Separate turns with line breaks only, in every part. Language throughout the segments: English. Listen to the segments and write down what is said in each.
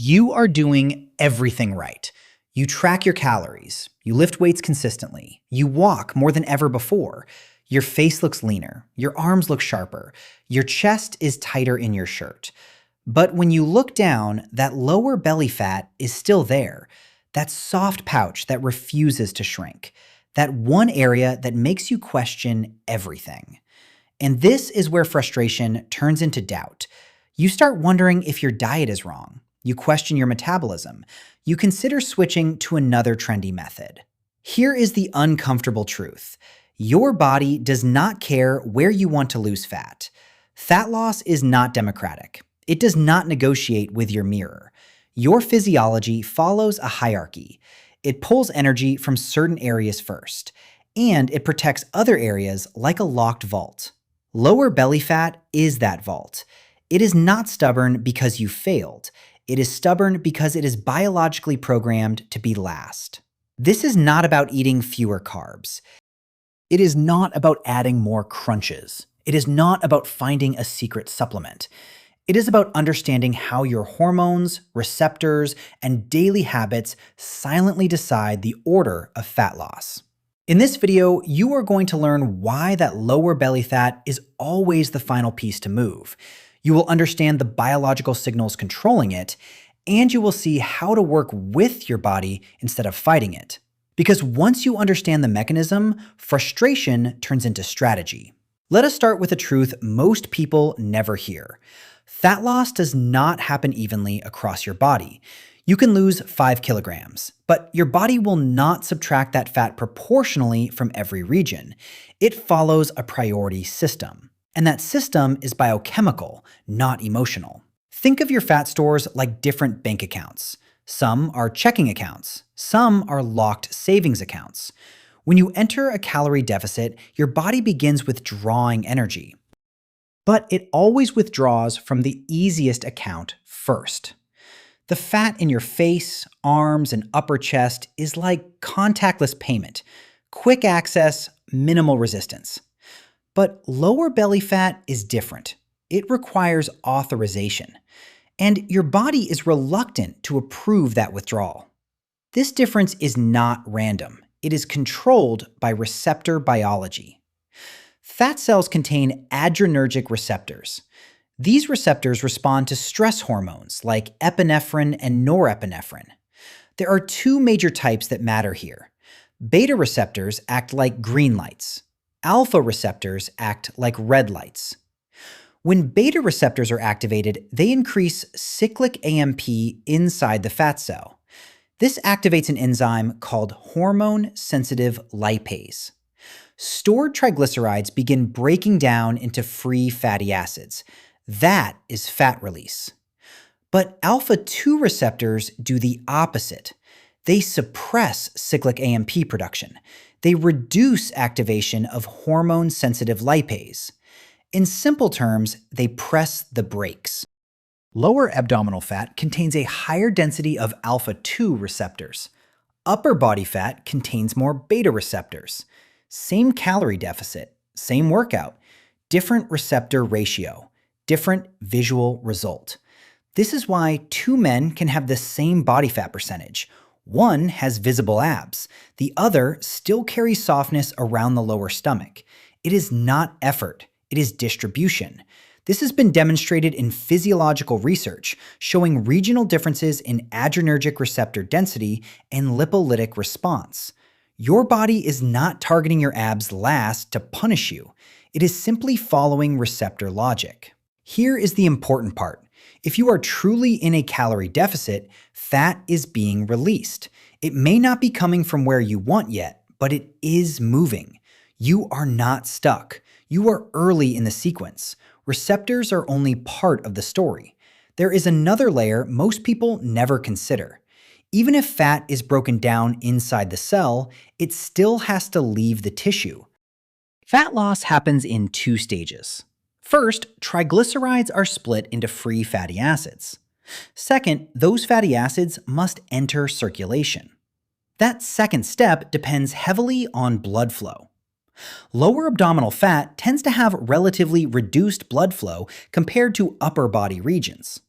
You are doing everything right. You track your calories, you lift weights consistently, you walk more than ever before, your face looks leaner, your arms look sharper, your chest is tighter in your shirt. But when you look down, that lower belly fat is still there, that soft pouch that refuses to shrink, that one area that makes you question everything. And this is where frustration turns into doubt. You start wondering if your diet is wrong. You question your metabolism. You consider switching to another trendy method. Here is the uncomfortable truth. Your body does not care where you want to lose fat. Fat loss is not democratic. It does not negotiate with your mirror. Your physiology follows a hierarchy. It pulls energy from certain areas first, and it protects other areas like a locked vault. Lower belly fat is that vault. It is not stubborn because you failed. It is stubborn because it is biologically programmed to be last. This is not about eating fewer carbs. It is not about adding more crunches. It is not about finding a secret supplement. It is about understanding how your hormones, receptors, and daily habits silently decide the order of fat loss. In this video, you are going to learn why that lower belly fat is always the final piece to move. You will understand the biological signals controlling it, and you will see how to work with your body instead of fighting it. Because once you understand the mechanism, frustration turns into strategy. Let us start with a truth most people never hear. Fat loss does not happen evenly across your body. You can lose 5 kilograms, but your body will not subtract that fat proportionally from every region. It follows a priority system. And that system is biochemical, not emotional. Think of your fat stores like different bank accounts. Some are checking accounts. Some are locked savings accounts. When you enter a calorie deficit, your body begins withdrawing energy. But it always withdraws from the easiest account first. The fat in your face, arms, and upper chest is like contactless payment. Quick access, minimal resistance. But lower belly fat is different. It requires authorization. And your body is reluctant to approve that withdrawal. This difference is not random. It is controlled by receptor biology. Fat cells contain adrenergic receptors. These receptors respond to stress hormones like epinephrine and norepinephrine. There are two major types that matter here. Beta receptors act like green lights. Alpha receptors act like red lights. When beta receptors are activated, they increase cyclic AMP inside the fat cell. This activates an enzyme called hormone-sensitive lipase. Stored triglycerides begin breaking down into free fatty acids. That is fat release. But alpha-2 receptors do the opposite. They suppress cyclic AMP production. They reduce activation of hormone-sensitive lipase. In simple terms, they press the brakes. Lower abdominal fat contains a higher density of alpha-2 receptors. Upper body fat contains more beta receptors. Same calorie deficit, same workout, different receptor ratio, different visual result. This is why two men can have the same body fat percentage. One has visible abs. The other still carries softness around the lower stomach. It is not effort. It is distribution. This has been demonstrated in physiological research, showing regional differences in adrenergic receptor density and lipolytic response. Your body is not targeting your abs last to punish you. It is simply following receptor logic. Here is the important part. If you are truly in a calorie deficit, fat is being released. It may not be coming from where you want yet, but it is moving. You are not stuck. You are early in the sequence. Receptors are only part of the story. There is another layer most people never consider. Even if fat is broken down inside the cell, it still has to leave the tissue. Fat loss happens in two stages. First, triglycerides are split into free fatty acids. Second, those fatty acids must enter circulation. That second step depends heavily on blood flow. Lower abdominal fat tends to have relatively reduced blood flow compared to upper body regions.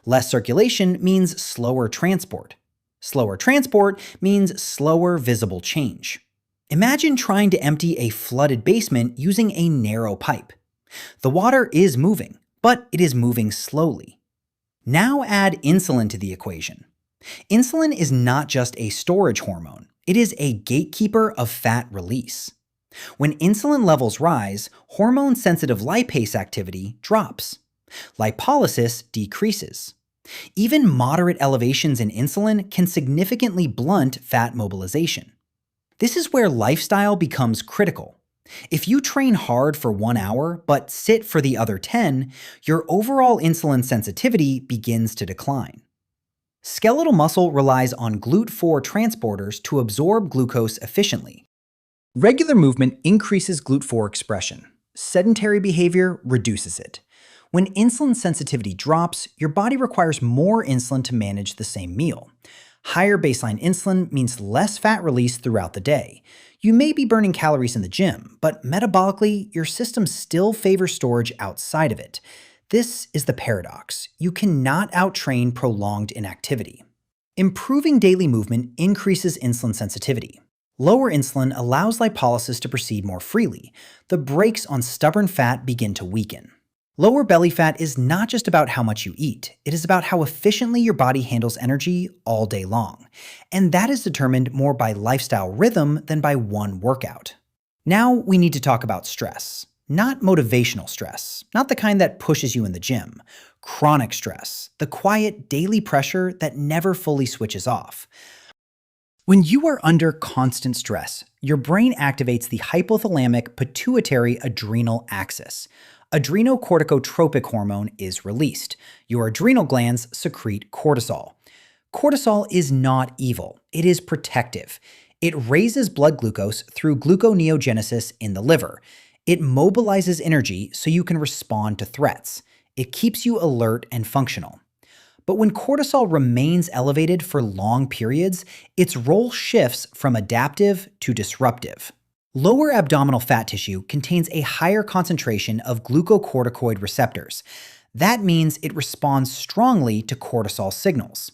Less circulation means slower transport. Slower transport means slower visible change. Imagine trying to empty a flooded basement using a narrow pipe. The water is moving, but it is moving slowly. Now add insulin to the equation. Insulin is not just a storage hormone, it is a gatekeeper of fat release. When insulin levels rise, hormone-sensitive lipase activity drops. Lipolysis decreases. Even moderate elevations in insulin can significantly blunt fat mobilization. This is where lifestyle becomes critical. If you train hard for 1 hour but sit for the other 10, your overall insulin sensitivity begins to decline. Skeletal muscle relies on GLUT4 transporters to absorb glucose efficiently. Regular movement increases GLUT4 expression. Sedentary behavior reduces it. When insulin sensitivity drops, your body requires more insulin to manage the same meal. Higher baseline insulin means less fat release throughout the day. You may be burning calories in the gym, but metabolically, your system still favors storage outside of it. This is the paradox. You cannot outtrain prolonged inactivity. Improving daily movement increases insulin sensitivity. Lower insulin allows lipolysis to proceed more freely. The brakes on stubborn fat begin to weaken. Lower belly fat is not just about how much you eat, it is about how efficiently your body handles energy all day long. And that is determined more by lifestyle rhythm than by one workout. Now we need to talk about stress. Not motivational stress, not the kind that pushes you in the gym. Chronic stress, the quiet daily pressure that never fully switches off. When you are under constant stress, your brain activates the hypothalamic pituitary adrenal axis. Adrenocorticotropic hormone is released. Your adrenal glands secrete cortisol. Cortisol is not evil, it is protective. It raises blood glucose through gluconeogenesis in the liver. It mobilizes energy so you can respond to threats. It keeps you alert and functional. But when cortisol remains elevated for long periods, its role shifts from adaptive to disruptive. Lower abdominal fat tissue contains a higher concentration of glucocorticoid receptors. That means it responds strongly to cortisol signals.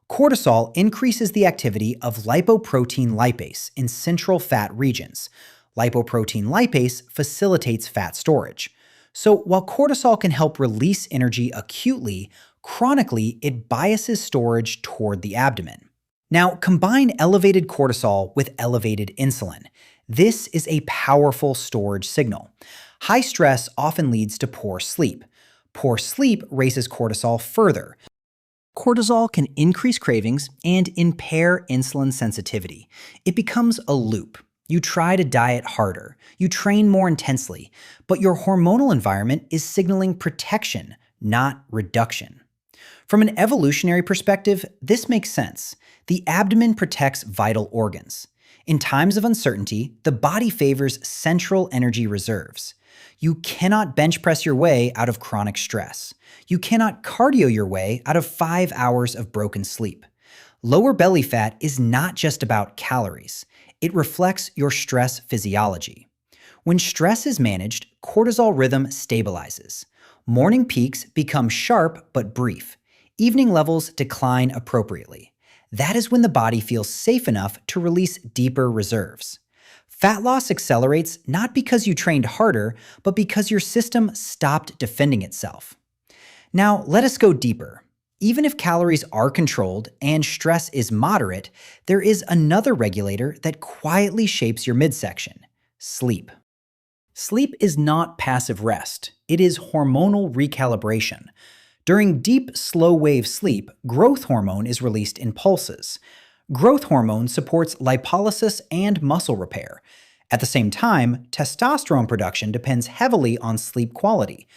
Cortisol increases the activity of lipoprotein lipase in central fat regions. Lipoprotein lipase facilitates fat storage. So while cortisol can help release energy acutely, chronically it biases storage toward the abdomen. Now combine elevated cortisol with elevated insulin. This is a powerful storage signal. High stress often leads to poor sleep. Poor sleep raises cortisol further. Cortisol can increase cravings and impair insulin sensitivity. It becomes a loop. You try to diet harder, you train more intensely, but your hormonal environment is signaling protection, not reduction. From an evolutionary perspective, this makes sense. The abdomen protects vital organs. In times of uncertainty, the body favors central energy reserves. You cannot bench press your way out of chronic stress. You cannot cardio your way out of 5 hours of broken sleep. Lower belly fat is not just about calories. It reflects your stress physiology. When stress is managed, cortisol rhythm stabilizes. Morning peaks become sharp but brief. Evening levels decline appropriately. That is when the body feels safe enough to release deeper reserves. Fat loss accelerates not because you trained harder, but because your system stopped defending itself. Now, let us go deeper. Even if calories are controlled and stress is moderate, there is another regulator that quietly shapes your midsection: sleep. Sleep is not passive rest, it is hormonal recalibration. During deep, slow-wave sleep, growth hormone is released in pulses. Growth hormone supports lipolysis and muscle repair. At the same time, testosterone production depends heavily on sleep quality.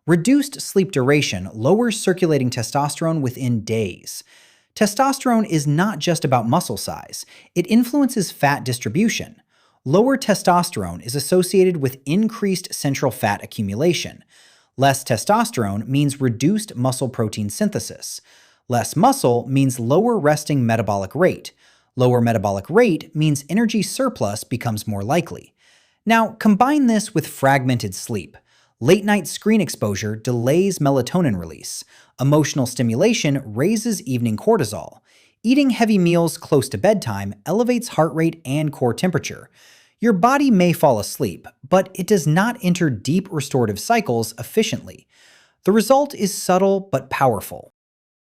Reduced sleep duration lowers circulating testosterone within days. Testosterone is not just about muscle size, it influences fat distribution. Lower testosterone is associated with increased central fat accumulation. Less testosterone means reduced muscle protein synthesis. Less muscle means lower resting metabolic rate. Lower metabolic rate means energy surplus becomes more likely. Now, combine this with fragmented sleep. Late-night screen exposure delays melatonin release. Emotional stimulation raises evening cortisol. Eating heavy meals close to bedtime elevates heart rate and core temperature. Your body may fall asleep, but it does not enter deep restorative cycles efficiently. The result is subtle but powerful.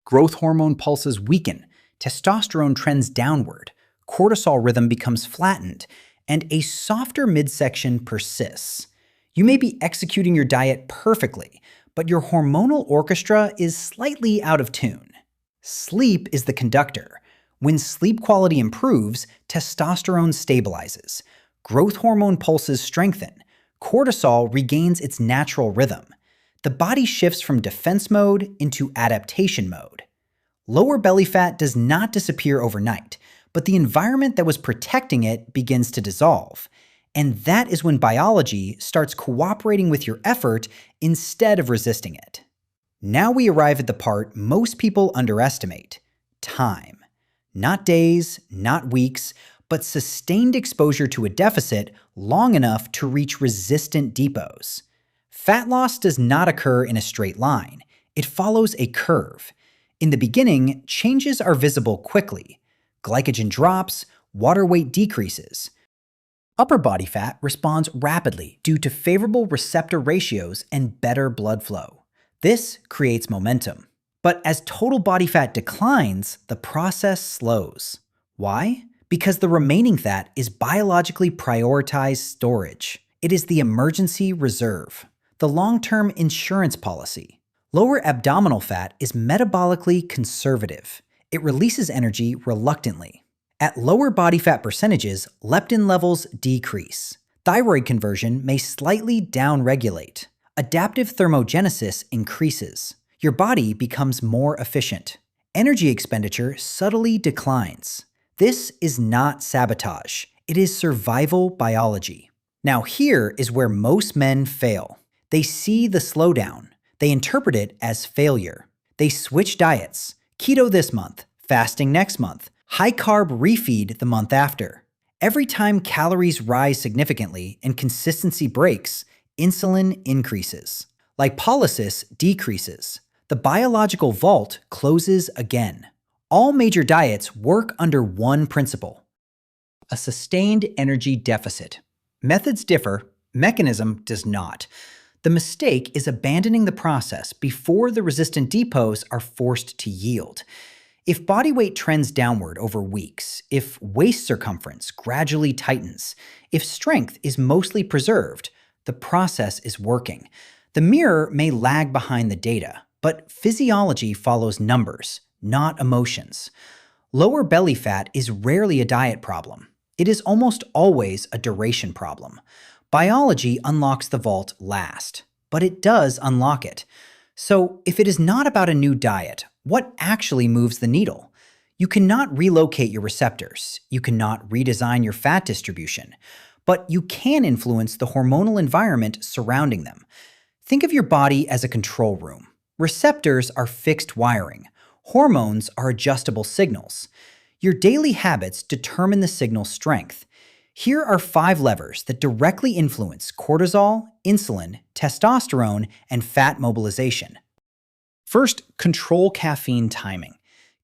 Growth hormone pulses weaken, testosterone trends downward, cortisol rhythm becomes flattened, and a softer midsection persists. You may be executing your diet perfectly, but your hormonal orchestra is slightly out of tune. Sleep is the conductor. When sleep quality improves, testosterone stabilizes. Growth hormone pulses strengthen. Cortisol regains its natural rhythm. The body shifts from defense mode into adaptation mode. Lower belly fat does not disappear overnight, but the environment that was protecting it begins to dissolve. And that is when biology starts cooperating with your effort instead of resisting it. Now we arrive at the part most people underestimate: time. Not days, not weeks, but sustained exposure to a deficit long enough to reach resistant depots. Fat loss does not occur in a straight line. It follows a curve. In the beginning, changes are visible quickly. Glycogen drops, water weight decreases. Upper body fat responds rapidly due to favorable receptor ratios and better blood flow. This creates momentum. But as total body fat declines, the process slows. Why? Because the remaining fat is biologically prioritized storage. It is the emergency reserve, the long-term insurance policy. Lower abdominal fat is metabolically conservative. It releases energy reluctantly. At lower body fat percentages, leptin levels decrease. Thyroid conversion may slightly downregulate. Adaptive thermogenesis increases. Your body becomes more efficient. Energy expenditure subtly declines. This is not sabotage. It is survival biology. Now here is where most men fail. They see the slowdown. They interpret it as failure. They switch diets. Keto this month, fasting next month, high-carb refeed the month after. Every time calories rise significantly and consistency breaks, insulin increases. Lipolysis decreases. The biological vault closes again. All major diets work under one principle: a sustained energy deficit. Methods differ, mechanism does not. The mistake is abandoning the process before the resistant depots are forced to yield. If body weight trends downward over weeks, if waist circumference gradually tightens, if strength is mostly preserved, the process is working. The mirror may lag behind the data, but physiology follows numbers, not emotions. Lower belly fat is rarely a diet problem. It is almost always a duration problem. Biology unlocks the vault last, but it does unlock it. So if it is not about a new diet, what actually moves the needle? You cannot relocate your receptors. You cannot redesign your fat distribution. But you can influence the hormonal environment surrounding them. Think of your body as a control room. Receptors are fixed wiring. Hormones are adjustable signals. Your daily habits determine the signal strength. Here are 5 levers that directly influence cortisol, insulin, testosterone, and fat mobilization. First, control caffeine timing.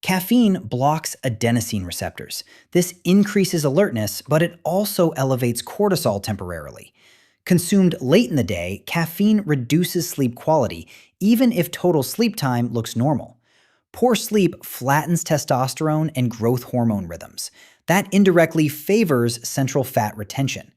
Caffeine blocks adenosine receptors. This increases alertness, but it also elevates cortisol temporarily. Consumed late in the day, caffeine reduces sleep quality, even if total sleep time looks normal. Poor sleep flattens testosterone and growth hormone rhythms. That indirectly favors central fat retention.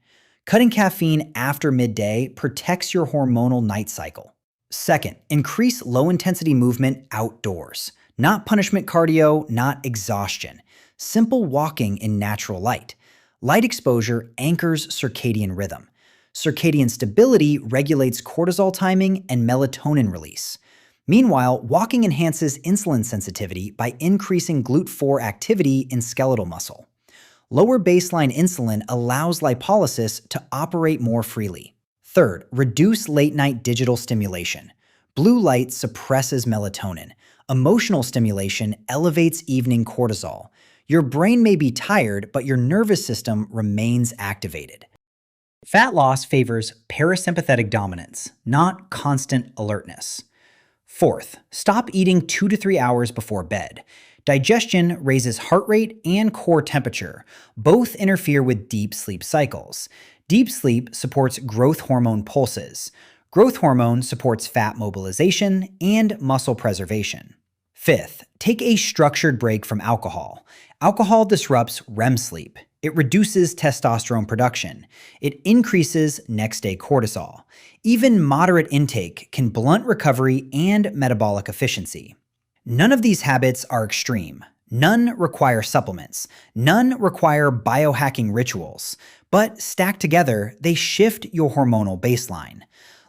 Cutting caffeine after midday protects your hormonal night cycle. Second, increase low-intensity movement outdoors. Not punishment cardio, not exhaustion. Simple walking in natural light. Light exposure anchors circadian rhythm. Circadian stability regulates cortisol timing and melatonin release. Meanwhile, walking enhances insulin sensitivity by increasing GLUT4 activity in skeletal muscle. Lower baseline insulin allows lipolysis to operate more freely. Third, reduce late-night digital stimulation. Blue light suppresses melatonin. Emotional stimulation elevates evening cortisol. Your brain may be tired, but your nervous system remains activated. Fat loss favors parasympathetic dominance, not constant alertness. Fourth, stop eating 2 to 3 hours before bed. Digestion raises heart rate and core temperature. Both interfere with deep sleep cycles. Deep sleep supports growth hormone pulses. Growth hormone supports fat mobilization and muscle preservation. Fifth, take a structured break from alcohol. Alcohol disrupts REM sleep. It reduces testosterone production. It increases next-day cortisol. Even moderate intake can blunt recovery and metabolic efficiency. None of these habits are extreme. None require supplements. None require biohacking rituals. But stacked together, they shift your hormonal baseline.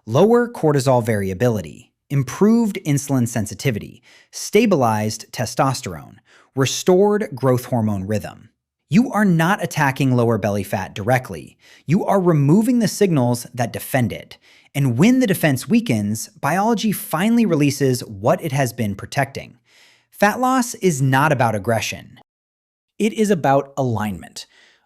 Lower cortisol variability, improved insulin sensitivity, stabilized testosterone, restored growth hormone rhythm. You are not attacking lower belly fat directly. You are removing the signals that defend it. And when the defense weakens, biology finally releases what it has been protecting. Fat loss is not about aggression. It is about alignment.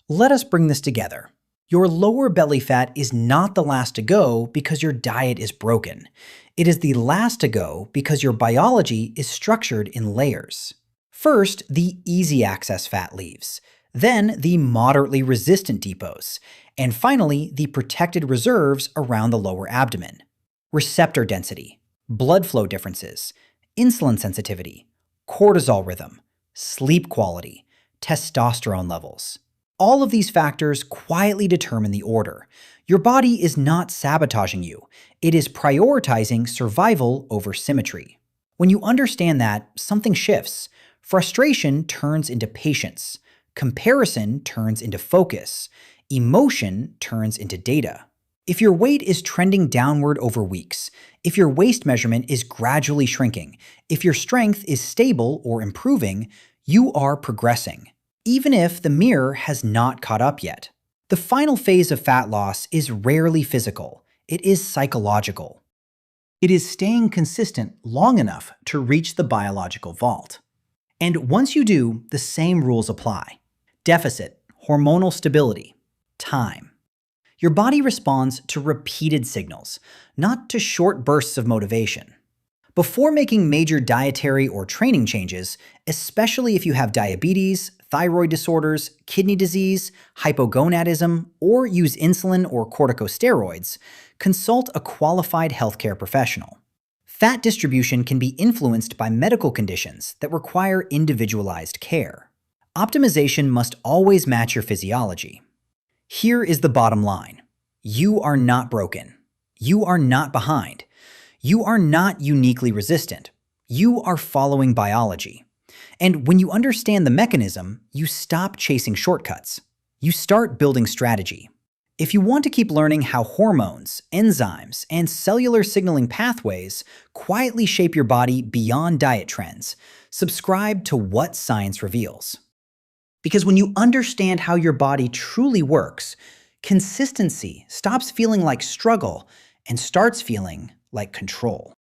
Let us bring this together. Your lower belly fat is not the last to go because your diet is broken. It is the last to go because your biology is structured in layers. First, the easy access fat leaves. Then the moderately resistant depots, and finally the protected reserves around the lower abdomen. Receptor density, blood flow differences, insulin sensitivity, cortisol rhythm, sleep quality, testosterone levels. All of these factors quietly determine the order. Your body is not sabotaging you. It is prioritizing survival over symmetry. When you understand that, something shifts. Frustration turns into patience. Comparison turns into focus. Emotion turns into data. If your weight is trending downward over weeks, if your waist measurement is gradually shrinking, if your strength is stable or improving, you are progressing, even if the mirror has not caught up yet. The final phase of fat loss is rarely physical. It is psychological. It is staying consistent long enough to reach the biological vault. And once you do, the same rules apply. Deficit, hormonal stability, time. Your body responds to repeated signals, not to short bursts of motivation. Before making major dietary or training changes, especially if you have diabetes, thyroid disorders, kidney disease, hypogonadism, or use insulin or corticosteroids, consult a qualified healthcare professional. Fat distribution can be influenced by medical conditions that require individualized care. Optimization must always match your physiology. Here is the bottom line. You are not broken. You are not behind. You are not uniquely resistant. You are following biology. And when you understand the mechanism, you stop chasing shortcuts. You start building strategy. If you want to keep learning how hormones, enzymes, and cellular signaling pathways quietly shape your body beyond diet trends, subscribe to What Science Reveals. Because when you understand how your body truly works, consistency stops feeling like struggle and starts feeling like control.